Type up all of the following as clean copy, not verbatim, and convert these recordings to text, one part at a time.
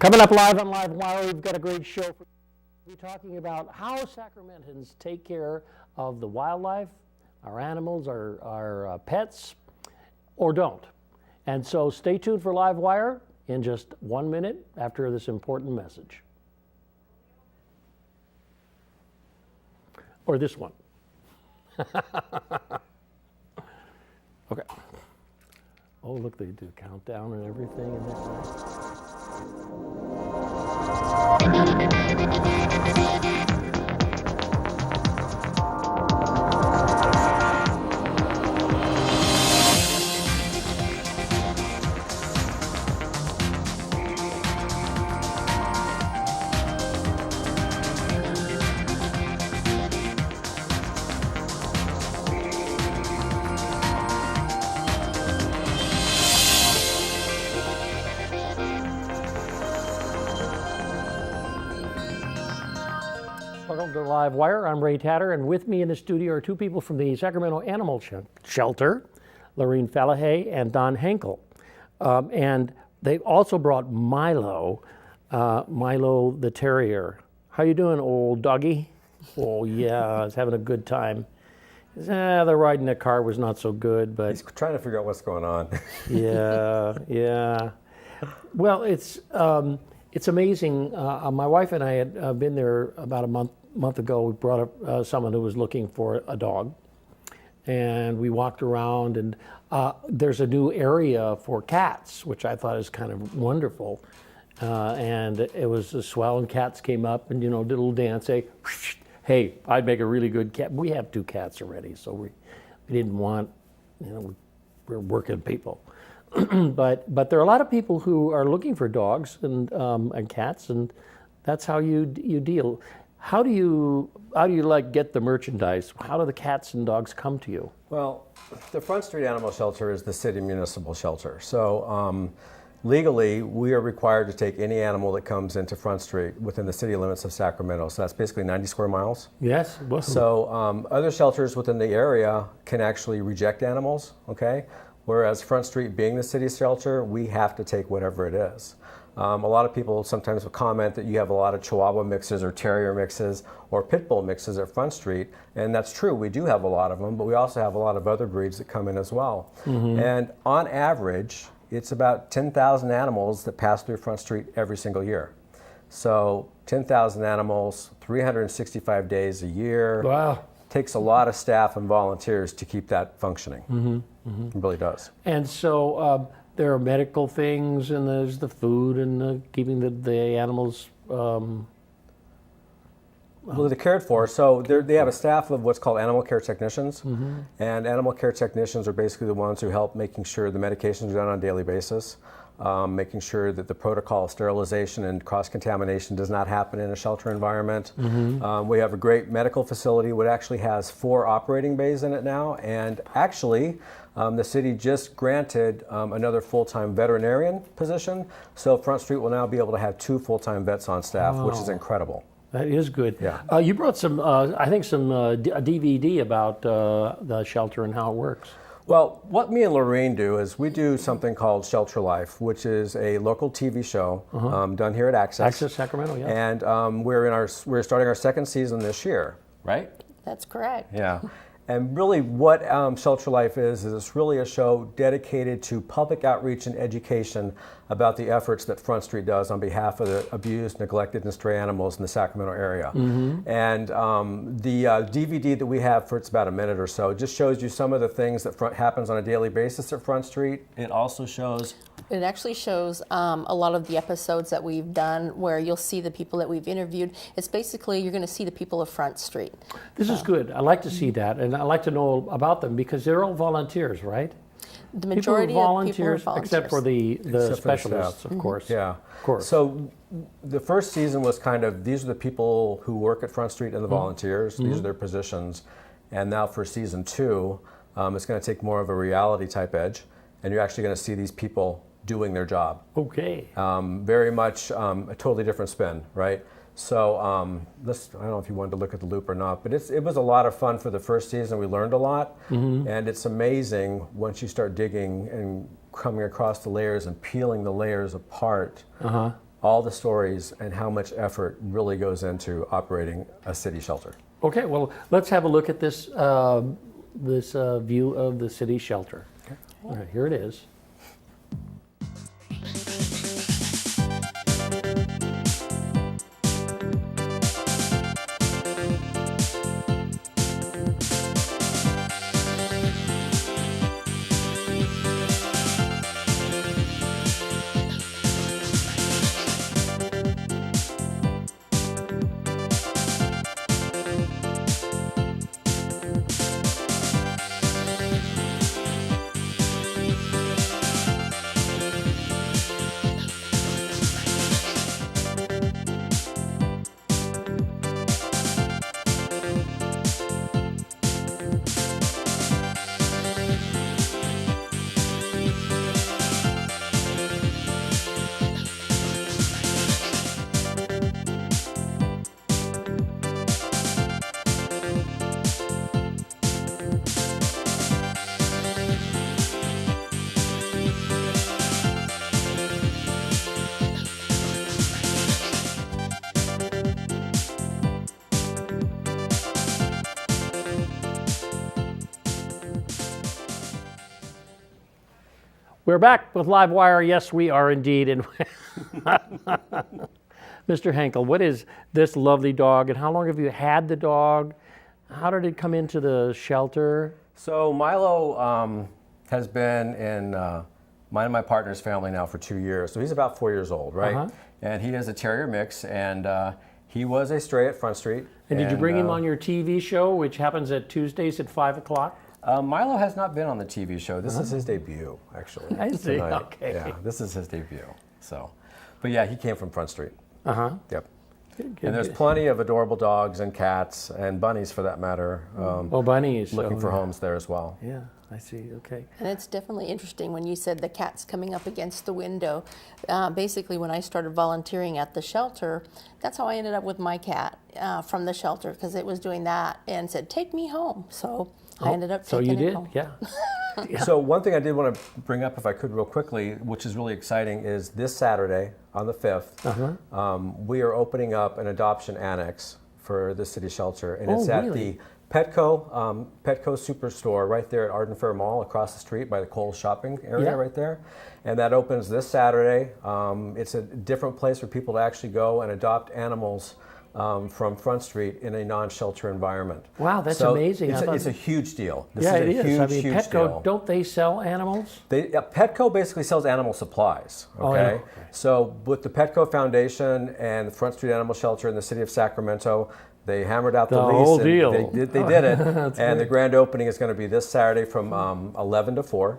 Coming up live on LiveWire, we've got a great show for you. We're talking about how Sacramentans take care of the wildlife, our animals, our pets, or don't. And so stay tuned for LiveWire in just 1 minute after this important message. Or this one. Okay. Oh, look, they do countdown and everything in there. Welcome to LiveWire. I'm Ray Tatar, and with me in the studio are two people from the Sacramento Animal Shelter, Lorene Fallahay and Don Henkle. And they also brought Milo, Milo the Terrier. How you doing, old doggy? Oh, yeah, I was having a good time. The ride in the car was not so good, but... He's trying to figure out what's going on. Yeah. Well, it's amazing. My wife and I had been there about a month ago. We brought up someone who was looking for a dog, and we walked around, and there's a new area for cats, which I thought is kind of wonderful. And it was a swell, and cats came up and, did a little dance. Hey, I'd make a really good cat. We have 2 cats already, so we didn't want, we're working people. But there are a lot of people who are looking for dogs and cats, and that's how you deal. How do you get the merchandise? How do the cats and dogs come to you? Well, the Front Street Animal Shelter is the city municipal shelter. So legally, we are required to take any animal that comes into Front Street within the city limits of Sacramento. So that's basically 90 square miles. Yes. Whoa. So other shelters within the area can actually reject animals, okay? Whereas Front Street being the city shelter, we have to take whatever it is. A lot of people sometimes will comment that you have a lot of Chihuahua mixes or Terrier mixes or Pit Bull mixes at Front Street, and that's true. We do have a lot of them, but we also have a lot of other breeds that come in as well. Mm-hmm. And on average, it's about 10,000 animals that pass through Front Street every single year. So 10,000 animals, 365 days a year. Wow. Takes a lot of staff and volunteers to keep that functioning. Mm-hmm. Mm-hmm. It really does. And so there are medical things, and there's the food, and keeping the animals. Well, they're cared for. So they have a staff of what's called animal care technicians, mm-hmm. and animal care technicians are basically the ones who help making sure the medications are done on a daily basis. Making sure that the protocol of sterilization and cross-contamination does not happen in a shelter environment. Mm-hmm. We have a great medical facility which actually has 4 operating bays in it now, and actually the city just granted another full-time veterinarian position, so Front Street will now be able to have 2 full-time vets on staff, which is incredible. That is good. Yeah. You brought some, I think, a DVD about the shelter and how it works. Well, what me and Lorene do is we do something called Shelter Life, which is a local TV show done here at Access. Access Sacramento, yeah. And we're starting our 2nd season this year, right? That's correct. Yeah. And really what Shelter Life is it's really a show dedicated to public outreach and education about the efforts that Front Street does on behalf of the abused, neglected, and stray animals in the Sacramento area. Mm-hmm. And the DVD that we have it's about a minute or so, just shows you some of the things that happens on a daily basis at Front Street. It also shows... It actually shows a lot of the episodes that we've done where you'll see the people that we've interviewed. It's basically, you're going to see the people of Front Street. This is good. I like to see that, and I like to know about them because they're all volunteers, right? The majority of people are volunteers. Except for the specialists, of course. Yeah. Of course. So the first season was kind of, these are the people who work at Front Street and the volunteers. These are their positions. And now for season 2, it's going to take more of a reality type edge. And you're actually going to see these people doing their job. Okay. Very much a totally different spin, right? So I don't know if you wanted to look at the loop or not, but it was a lot of fun for the first season. We learned a lot, and it's amazing once you start digging and coming across the layers and peeling the layers apart all the stories and how much effort really goes into operating a city shelter. Okay, well, let's have a look at this view of the city shelter. Okay. All right, here it is. We're back with LiveWire. Yes, we are indeed. And Mr. Henkle, what is this lovely dog, and how long have you had the dog? How did it come into the shelter? So Milo has been in mine and my partner's family now for 2 years. So he's about 4 years old, right? Uh-huh. And he is a terrier mix, and he was a stray at Front Street. And did you bring him on your TV show, which happens at Tuesdays at 5 o'clock? Milo has not been on the TV show. This is his debut, actually. I see, tonight. okay. Yeah, this is his debut. So, but yeah, he came from Front Street. Uh-huh. Yep. Good. And there's plenty of adorable dogs and cats and bunnies, for that matter. bunnies. Looking for homes there as well. Yeah, I see. Okay. And it's definitely interesting when you said the cat's coming up against the window. Basically, when I started volunteering at the shelter, that's how I ended up with my cat from the shelter, because it was doing that and said, "Take me home." So I ended up taking it home. Yeah. So one thing I did want to bring up, if I could real quickly, which is really exciting, is this Saturday on the 5th, we are opening up an adoption annex for the city shelter. And it's at really? the Petco Superstore right there at Arden Fair Mall, across the street by the Kohl's shopping area right there. And that opens this Saturday. It's a different place for people to actually go and adopt animals from Front Street in a non-shelter environment. Wow, that's so amazing. It's a huge deal. This Yeah, is it a is. huge, I mean, huge Petco, deal. don't they sell animals? Petco basically sells animal supplies. Okay? Oh, yeah. Okay. So with the Petco Foundation and the Front Street Animal Shelter in the city of Sacramento, they hammered out the lease. whole and deal. They did it. And the grand opening is going to be this Saturday from 11 to 4.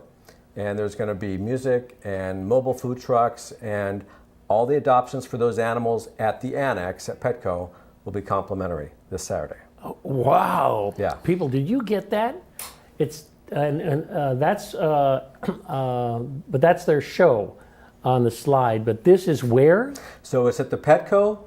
And there's going to be music and mobile food trucks, and all the adoptions for those animals at the annex at Petco will be complimentary this Saturday. Oh, wow. Yeah. People, did you get that? It's that's but that's their show on the slide. But this is where? So it's at the Petco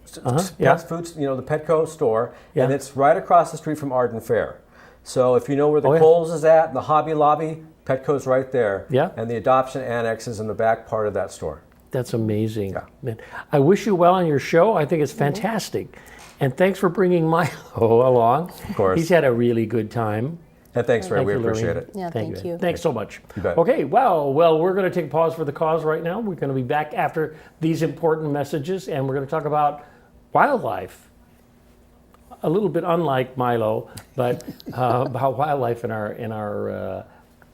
fast foods, the Petco store, and it's right across the street from Arden Fair. So if you know where the Kohl's is at, the Hobby Lobby, Petco's right there. Yeah. And the adoption annex is in the back part of that store. That's amazing. Yeah. Man, I wish you well on your show. I think it's fantastic. And thanks for bringing Milo along. Of course. He's had a really good time. And thanks, Ray. Thank We you, appreciate Lorraine. it. Yeah, thank you. Thanks so much. You bet. Okay, well, we're going to take a pause for the cause right now. We're going to be back after these important messages, and we're going to talk about wildlife. A little bit unlike Milo, but about wildlife in our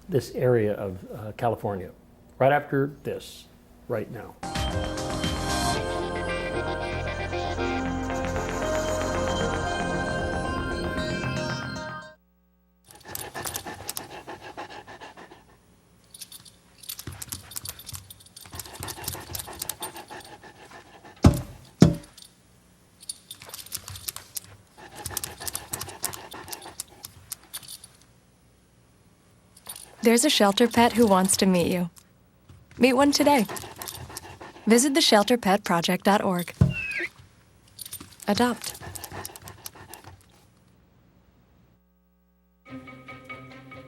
this area of California. Right after this, right now. There's a shelter pet who wants to meet you. Meet one today. Visit theshelterpetproject.org. Adopt.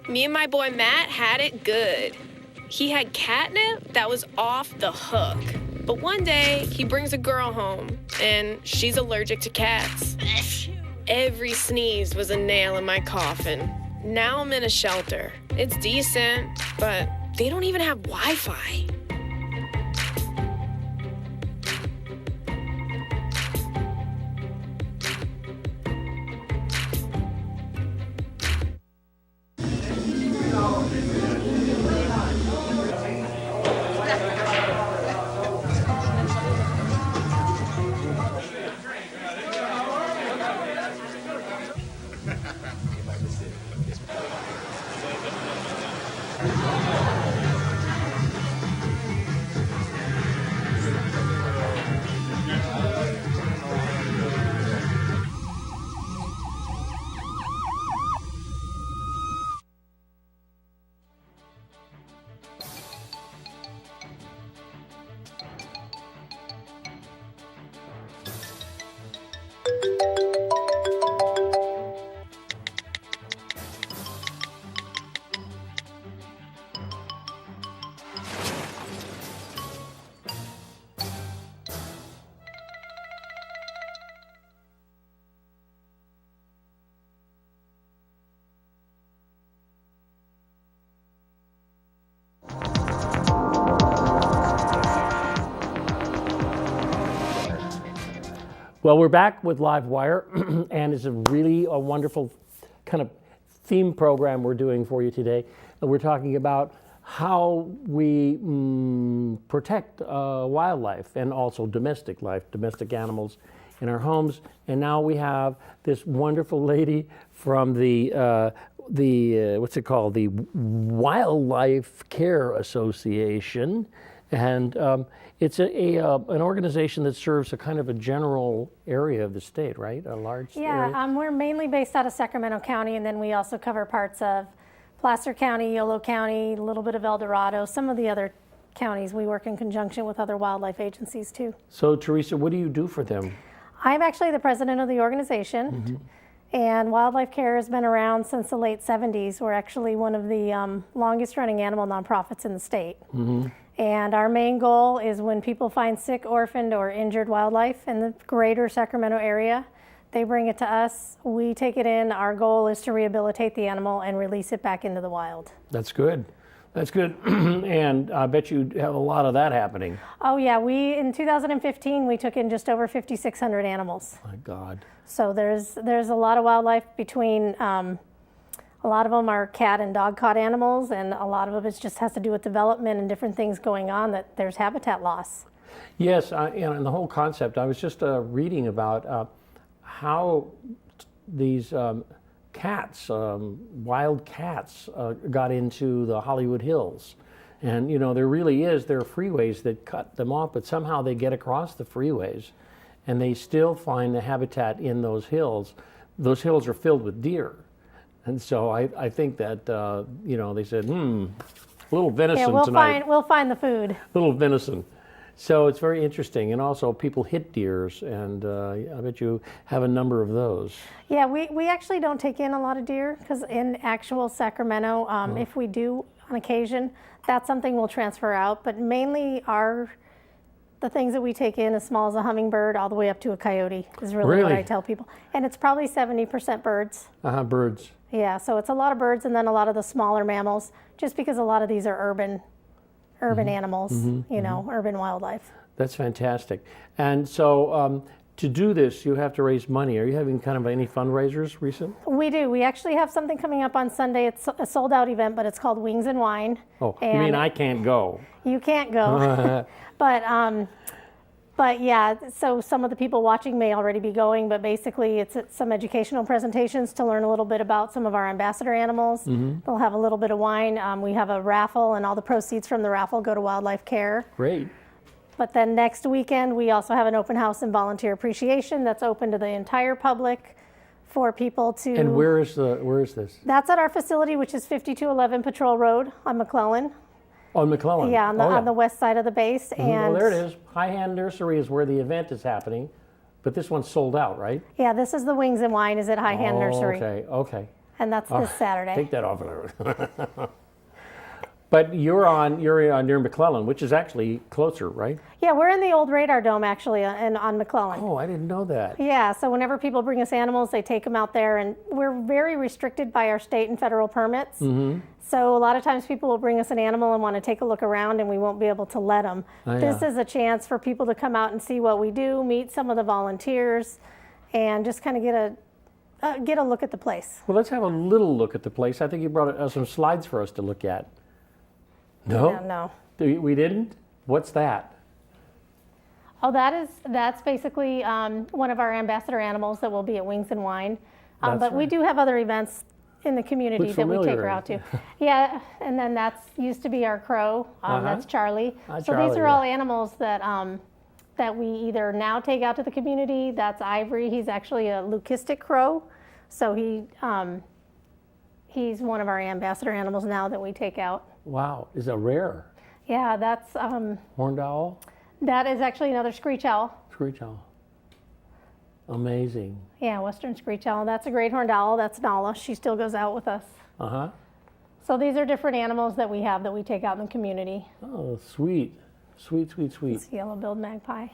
Me and my boy Matt had it good. He had catnip that was off the hook. But one day, he brings a girl home, and she's allergic to cats. Every sneeze was a nail in my coffin. Now I'm in a shelter. It's decent, but they don't even have Wi-Fi. Well, we're back with LiveWire, and it's a really wonderful kind of theme program we're doing for you today. And we're talking about how we protect wildlife and also domestic life, domestic animals in our homes. And now we have this wonderful lady from the what's it called? The Wildlife Care Association. And it's an organization that serves a kind of a general area of the state, right? A large area? Yeah, we're mainly based out of Sacramento County, and then we also cover parts of Placer County, Yolo County, a little bit of El Dorado, some of the other counties. We work in conjunction with other wildlife agencies too. So, Teresa, what do you do for them? I'm actually the president of the organization, and Wildlife Care has been around since the late 70s. We're actually one of the longest running animal nonprofits in the state. And our main goal is when people find sick, orphaned, or injured wildlife in the greater Sacramento area, they bring it to us, we take it in. Our goal is to rehabilitate the animal and release it back into the wild. That's good. That's good. And I bet you have a lot of that happening. Oh yeah, in 2015, we took in just over 5,600 animals. My God. So there's a lot of wildlife between, a lot of them are cat and dog caught animals, and a lot of it just has to do with development and different things going on, that there's habitat loss. Yes, and the whole concept, I was just reading about how these cats, wild cats, got into the Hollywood Hills. And, you know, there are freeways that cut them off, but somehow they get across the freeways and they still find the habitat in those hills. Those hills are filled with deer. And so I think that, they said, a little venison tonight. We'll find the food. Little venison. So it's very interesting. And also people hit deers, and I bet you have a number of those. Yeah, we actually don't take in a lot of deer, because in actual Sacramento, if we do on occasion, that's something we'll transfer out. But mainly the things that we take in, as small as a hummingbird all the way up to a coyote, is really what I tell people. And it's probably 70% birds. Birds. Yeah, so it's a lot of birds, and then a lot of the smaller mammals, just because a lot of these are urban animals, urban wildlife. That's fantastic. And so to do this, you have to raise money. Are you having kind of any fundraisers recent? We do. We actually have something coming up on Sunday. It's a sold-out event, but it's called Wings and Wine. Oh, you mean I can't go? You can't go. But yeah, so some of the people watching may already be going, but basically it's some educational presentations to learn a little bit about some of our ambassador animals. They'll have a little bit of wine. We have a raffle, and all the proceeds from the raffle go to Wildlife Care. Great. But then next weekend, we also have an open house and volunteer appreciation that's open to the entire public for people to... And where is this? That's at our facility, which is 5211 Patrol Road on McClellan. On McClellan? Yeah, on the west side of the base. And there it is. High Hand Nursery is where the event is happening, but this one's sold out, right? Yeah, this is the Wings and Wine is at High Hand Nursery. Okay. And that's this Saturday. Take that off of there. But you're near McClellan, which is actually closer, right? Yeah, we're in the old Radar Dome actually, and on McClellan. Oh, I didn't know that. Yeah, so whenever people bring us animals, they take them out there, and we're very restricted by our state and federal permits. Mm-hmm. So a lot of times people will bring us an animal and want to take a look around, and we won't be able to let them. Oh, This yeah. is a chance for people to come out and see what we do, meet some of the volunteers, and just kind of get a look at the place. Well, let's have a little look at the place. I think you brought some slides for us to look at. No? No. We didn't? What's that? Oh, that's basically one of our ambassador animals that will be at Wings and Wine. That's But we right. do have other events in the community Looks that we take familiar. her out to. Yeah, and then that's used to be our crow. That's Charlie. Hi, So Charlie, these are yeah. all animals that we either now take out to the community. That's Ivory. He's actually a leucistic crow. So he's one of our ambassador animals now that we take out. Wow, is a rare Yeah, that's horned owl, that is actually another screech owl. screech owl. Amazing. Yeah, western screech owl. That's a great horned owl. That's Nala. She still goes out with us. Uh-huh. So these are different animals that we have that we take out in the community. Oh, sweet. Sweet, sweet, sweet. It's yellow-billed magpie.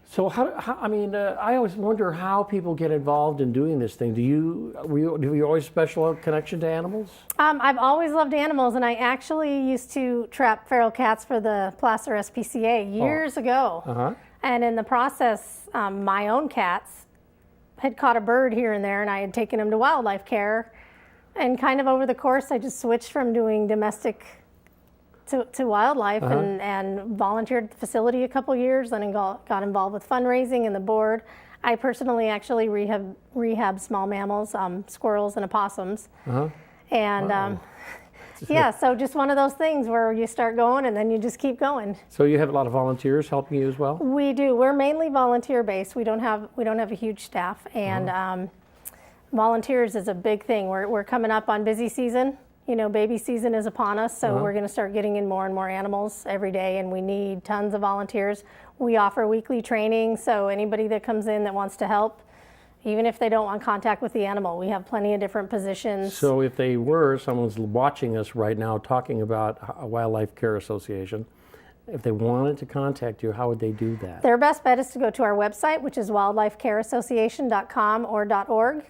So I always wonder how people get involved in doing this thing. Do you always special connection to animals? I've always loved animals, and I actually used to trap feral cats for the Placer SPCA years ago. Uh-huh. And in the process, my own cats had caught a bird here and there, and I had taken them to wildlife care. And kind of over the course, I just switched from doing domestic to wildlife and volunteered at the facility a couple years, then got involved with fundraising and the board. I personally actually rehab small mammals, squirrels and opossums. And yeah, so just one of those things where you start going and then you just keep going. So you have a lot of volunteers helping you as well? We do. We're mainly volunteer based. We don't have a huge staff, and volunteers is a big thing. We're coming up on busy season. You know, baby season is upon us, so we're going to start getting in more and more animals every day, and we need tons of volunteers. We offer weekly training, so anybody that comes in that wants to help, even if they don't want contact with the animal, we have plenty of different positions. So if someone's watching us right now talking about a Wildlife Care Association, if they wanted to contact you, how would they do that? Their best bet is to go to our website, which is wildlifecareassociation.com or .org,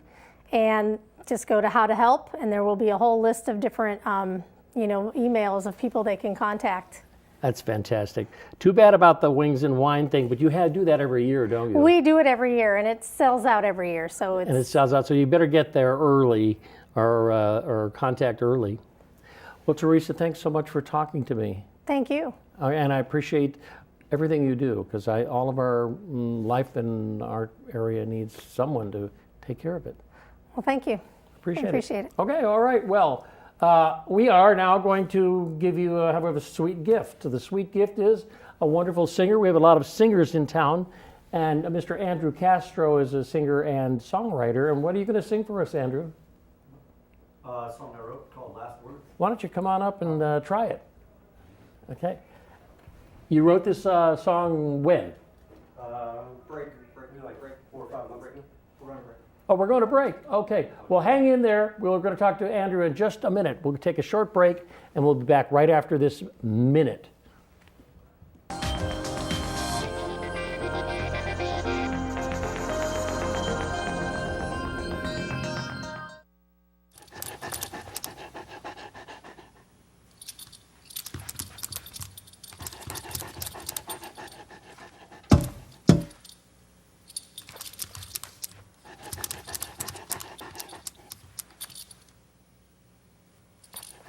and just go to how to help, and there will be a whole list of different emails of people they can contact. That's fantastic. Too bad about the Wings and Wine thing, but you do that every year, don't you? We do it every year, and it sells out every year. So And it sells out, so you better get there early or contact early. Well, Teresa, thanks so much for talking to me. Thank you. And I appreciate everything you do, because all of our life in our area needs someone to take care of it. Well, thank you. Appreciate it. Okay, all right. Well, we are now going to give you a sweet gift. The sweet gift is a wonderful singer. We have a lot of singers in town, and Mr. Andrew Castro is a singer and songwriter. And what are you going to sing for us, Andrew? A song I wrote called Last Words. Why don't you come on up and try it? Okay. You wrote this song when? Break 4 or 5. I'm breaking. We're on a break. Oh, we're going to break. Okay. Well, hang in there. We're going to talk to Andrew in just a minute. We'll take a short break, and we'll be back right after this minute.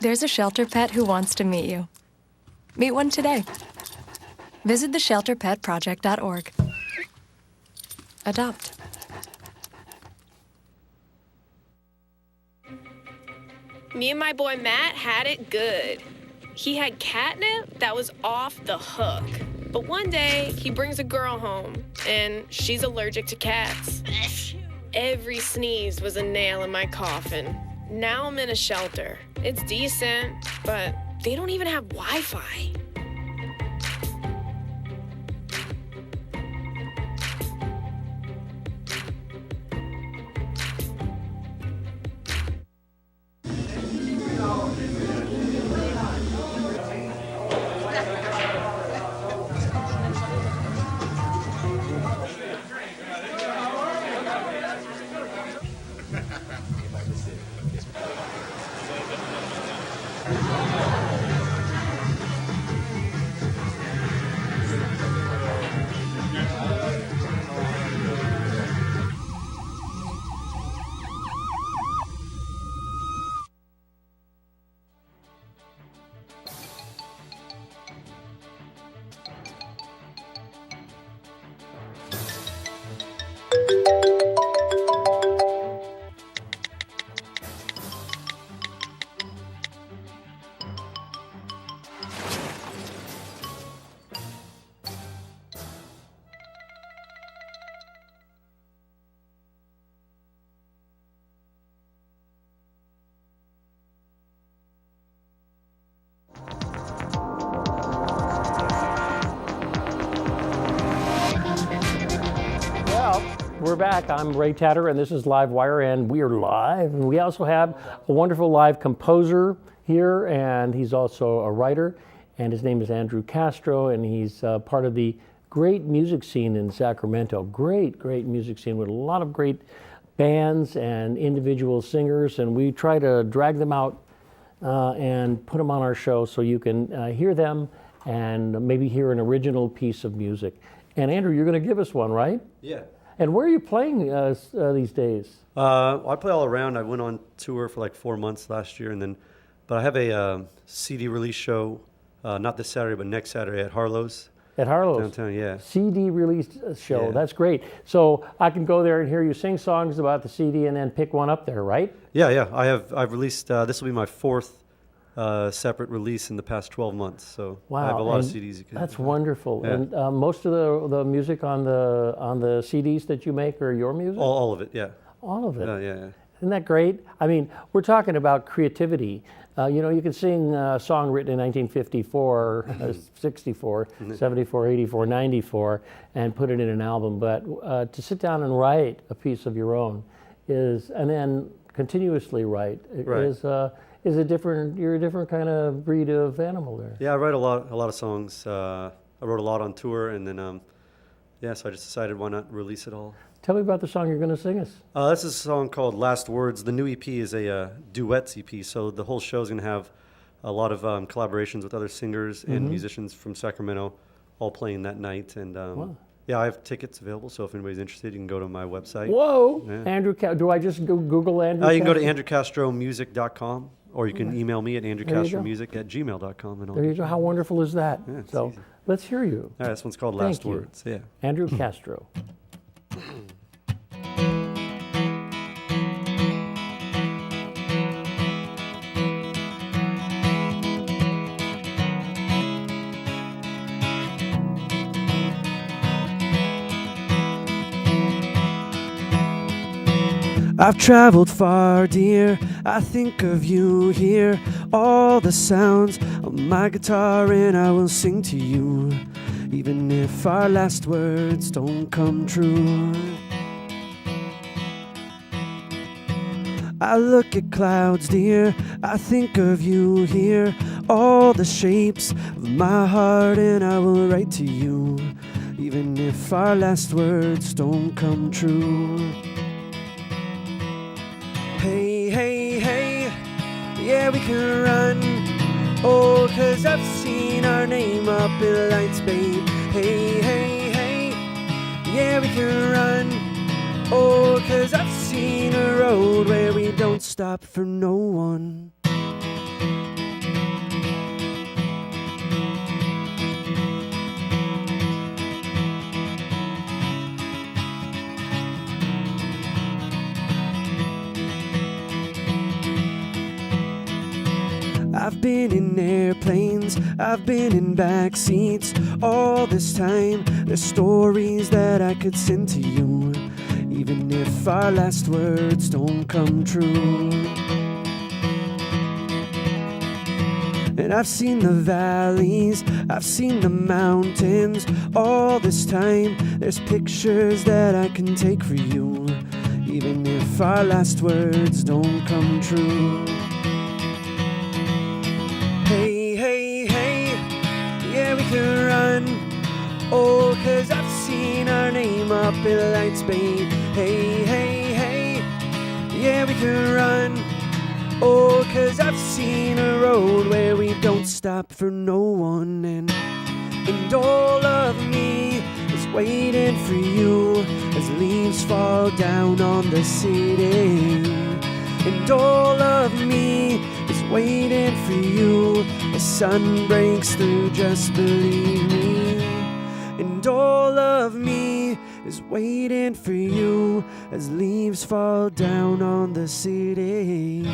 There's a shelter pet who wants to meet you. Meet one today. Visit theshelterpetproject.org. Adopt. Me and my boy Matt had it good. He had catnip that was off the hook. But one day, he brings a girl home, and she's allergic to cats. Every sneeze was a nail in my coffin. Now I'm in a shelter. It's decent, but they don't even have Wi-Fi. We're back. I'm Ray Tatar, and this is LiveWire, and we are live. And we also have a wonderful live composer here, and he's also a writer, and his name is Andrew Castro, and he's part of the great music scene in Sacramento. Great music scene with a lot of great bands and individual singers, and we try to drag them out and put them on our show so you can hear them and maybe hear an original piece of music. And Andrew, you're going to give us one, right? Yeah. And where are you playing these days? I play all around. I went on tour for like 4 months last year, but I have a CD release show, not this Saturday, but next Saturday at Harlow's. At Harlow's? Downtown, yeah. CD release show. Yeah. That's great. So I can go there and hear you sing songs about the CD and then pick one up there, right? Yeah. I've released, this will be my 4th separate release in the past 12 months. So Wow. I have a lot of And CDs you can. that's wonderful. Yeah. And most of the music on the CDs that you make are your music? All of it, yeah. All of it. Yeah. Isn't that great? I mean, we're talking about creativity. You can sing a song written in 1954, 64, 74, 84, 94, and put it in an album. But to sit down and write a piece of your own and then continuously write is a different. You're a different kind of breed of animal there. Yeah, I write a lot of songs. I wrote a lot on tour, and then so I just decided why not release it all. Tell me about the song you're going to sing us. This is a song called Last Words. The new EP is a duets EP, so the whole show is going to have a lot of collaborations with other singers and musicians from Sacramento all playing that night. And I have tickets available, so if anybody's interested, you can go to my website. Whoa! Yeah. Andrew, do I just Google Andrew? You can go to andrewcastromusic.com, or you can email me at andrewcastromusic@gmail.com. And There you go. How wonderful is that? Yeah, it's So easy. let's hear you. All right, this one's called Thank Last you. Words. Yeah. Andrew Castro. I've traveled far, dear, I think of you, hear all the sounds of my guitar, and I will sing to you, even if our last words don't come true. I look at clouds, dear, I think of you, hear all the shapes of my heart, and I will write to you, even if our last words don't come true. Hey, hey, hey, yeah, we can run. Oh, 'cause I've seen our name up in lights, babe. Hey, hey, hey, yeah, we can run. Oh, 'cause I've seen a road where we don't stop for no one. I've been in airplanes, I've been in back seats. All this time, there's stories that I could send to you, even if our last words don't come true. And I've seen the valleys, I've seen the mountains. All this time, there's pictures that I can take for you, even if our last words don't come true. Hey, hey, hey, yeah, we can run. Oh, 'cause I've seen our name up in lights, babe. Hey, hey, hey, yeah, we can run. Oh, 'cause I've seen a road where we don't stop for no one. And all of me is waiting for you as leaves fall down on the city. And all of me is waiting for you. The sun breaks through, just believe me. And all of me is waiting for you as leaves fall down on the city.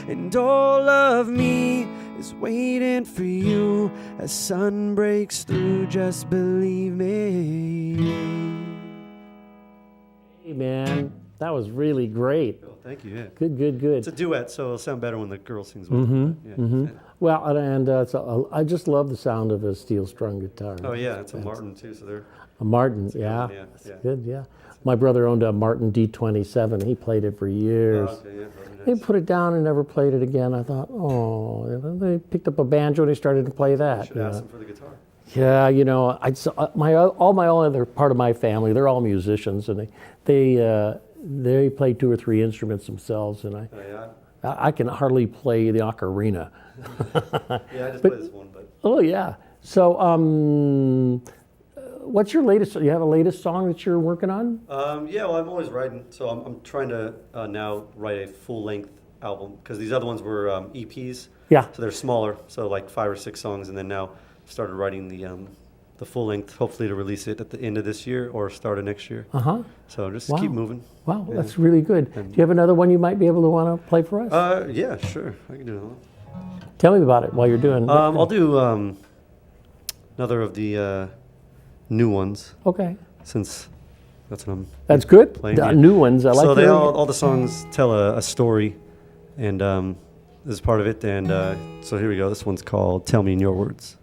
And all of me is waiting for you as sun breaks through, just believe me. Hey, man, that was really great. Oh, thank you. Yeah. Good. It's a duet, so it'll sound better when the girl sings with it. Yeah. Well, and I just love the sound of a steel-strung guitar. Oh yeah, it's a Martin too. So they're A Martin, yeah. Yeah, That's yeah. good, yeah. My brother owned a Martin D27. He played it for years. Oh, okay, yeah, very They nice. put it down and never played it again. I thought, oh, they picked up a banjo and they started to play that. Should you ask know. him for the guitar. Yeah, you know, all my other part of my family, they're all musicians, and they play 2 or 3 instruments themselves, and Oh, yeah. I can hardly play the ocarina. Yeah, I just played this one, but Oh yeah. So, what's your latest? You have a latest song that you're working on? yeah, well, I'm always writing, so I'm trying to now write a full-length album because these other ones were EPs. Yeah. So they're smaller, so like 5 or 6 songs, and then now started writing the full length, hopefully to release it at the end of this year or start of next year. So just keep moving. Wow, that's really good. Do you have another one you might be able to want to play for us? Yeah, sure, I can do another one. Tell me about it while you're doing. I'll do another of the new ones Okay, since that's what I'm. that's good. Playing, The yeah. new ones, I like. So they hearing all the songs tell a story, and this is part of it. And so here we go. This one's called "Tell Me in Your Words."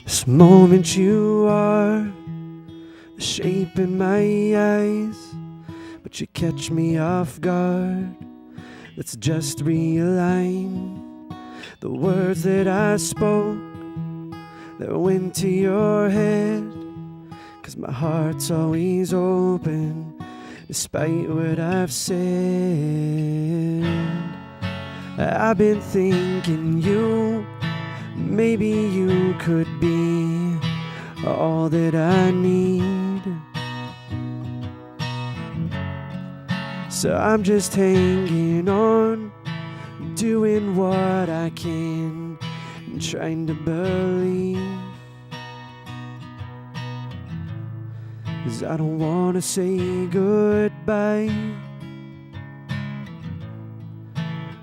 This moment you are the shape in my eyes, but you catch me off guard. Let's just realign the words that I spoke that went to your head, 'cause my heart's always open despite what I've said. I've been thinking maybe you could be all that I need. So I'm just hanging on, doing what I can, trying to believe. 'Cause I don't wanna say goodbye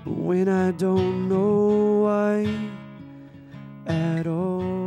when I don't know why at all.